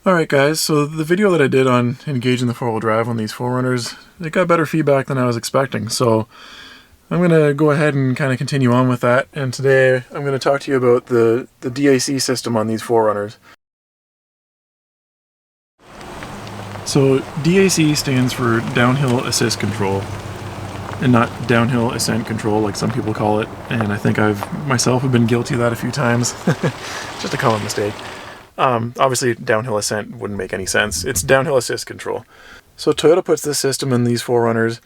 Alright guys, so the video that I did on engaging the 4-wheel drive on these 4runners, it got better feedback than I was expecting, so I'm going to go ahead and kind of continue on with that, and today I'm going to talk to you about the DAC system on these 4runners. So DAC stands for Downhill Assist Control, and not Downhill Ascent Control like some people call it, and I think myself have been guilty of that a few times. Just a common mistake. Obviously downhill ascent wouldn't make any sense. It's downhill assist control. So Toyota puts this system in these 4runners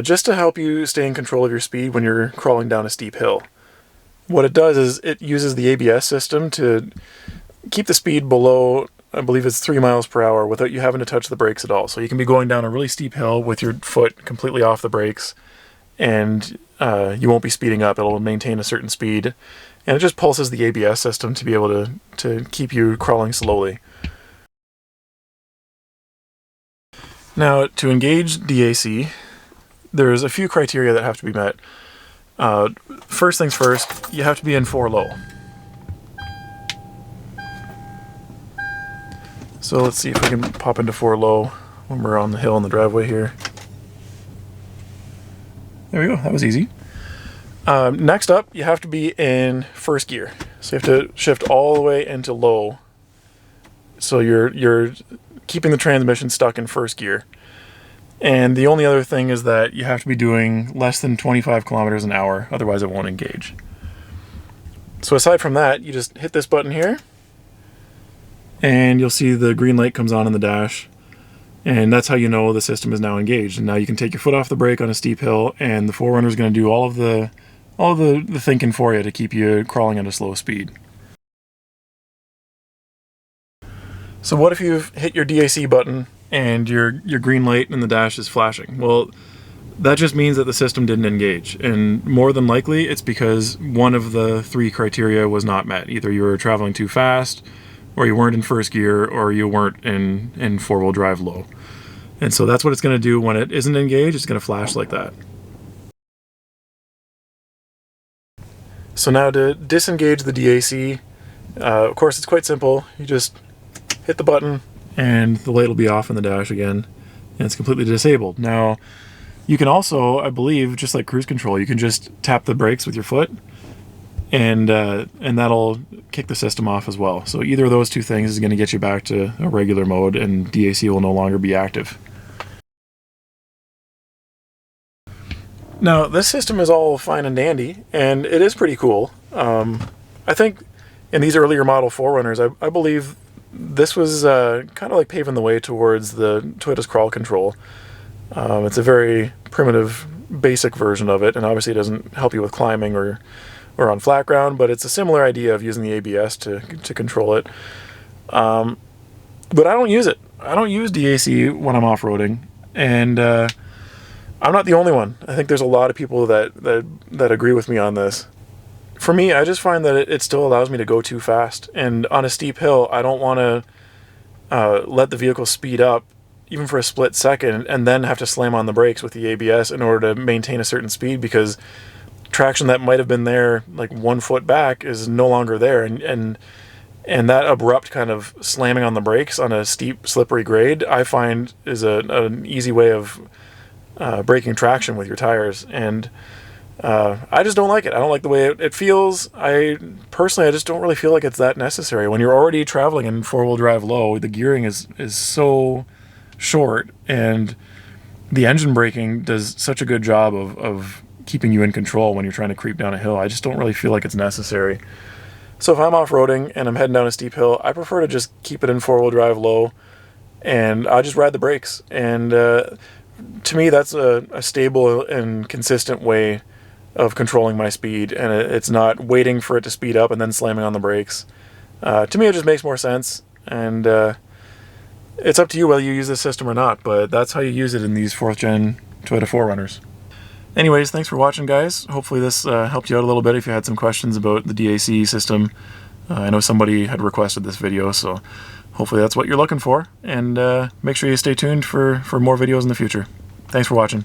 just to help you stay in control of your speed when you're crawling down a steep hill. What it does is it uses the ABS system to keep the speed below, I believe it's 3 miles per hour without you having to touch the brakes at all. So you can be going down a really steep hill with your foot completely off the brakes, and you won't be speeding up. It'll maintain a certain speed. And it just pulses the ABS system to be able to keep you crawling slowly. Now, to engage DAC, there's a few criteria that have to be met. First things first, you have to be in 4 low. So let's see if we can pop into 4 low when we're on the hill in the driveway here. There we go, that was easy. Next up, you have to be in first gear. So you have to shift all the way into low. So you're keeping the transmission stuck in first gear. And the only other thing is that you have to be doing less than 25 kilometers an hour, otherwise it won't engage. So aside from that, you just hit this button here, and you'll see the green light comes on in the dash. And that's how you know the system is now engaged. And now you can take your foot off the brake on a steep hill, and the 4runner is going to do all of the thinking for you to keep you crawling at a slow speed. So what if you've hit your DAC button and your green light in the dash is flashing? Well, that just means that the system didn't engage, and more than likely it's because one of the 3 criteria was not met. Either you were traveling too fast, or you weren't in first gear, or you weren't in 4-wheel drive low. And so that's what it's going to do when it isn't engaged. It's going to flash like that. So now to disengage the DAC, of course it's quite simple. You just hit the button and the light will be off in the dash again, and it's completely disabled. Now you can also, I believe, just like cruise control, you can just tap the brakes with your foot, and that'll kick the system off as well. So either of those 2 things is going to get you back to a regular mode, and DAC will no longer be active. Now, this system is all fine and dandy, and it is pretty cool. I think in these earlier model 4runners, I believe this was kind of like paving the way towards the Toyota's crawl control. It's a very primitive, basic version of it, and obviously it doesn't help you with climbing or on flat ground, but it's a similar idea of using the ABS to control it. But I don't use it. I don't use DAC when I'm off-roading, and I'm not the only one. I think there's a lot of people that agree with me on this. For me, I just find that it still allows me to go too fast, and on a steep hill, I don't want to let the vehicle speed up even for a split second and then have to slam on the brakes with the ABS in order to maintain a certain speed, because traction that might have been there like 1 foot back is no longer there, and that abrupt kind of slamming on the brakes on a steep, slippery grade, I find is an easy way of breaking traction with your tires, and I just don't like it. I don't like the way it feels. I just don't really feel like it's that necessary. When you're already traveling in 4-wheel drive low, the gearing is so short, and the engine braking does such a good job of keeping you in control when you're trying to creep down a hill. I just don't really feel like it's necessary. So if I'm off-roading and I'm heading down a steep hill, I prefer to just keep it in 4-wheel drive low, and I just ride the brakes. And to me, that's a stable and consistent way of controlling my speed, and it's not waiting for it to speed up and then slamming on the brakes. To me, it just makes more sense, and it's up to you whether you use this system or not, but that's how you use it in these 4th gen Toyota 4runners. Anyways, thanks for watching, guys. Hopefully this helped you out a little bit if you had some questions about the DAC system. I know somebody had requested this video, so hopefully that's what you're looking for, and make sure you stay tuned for more videos in the future. Thanks for watching.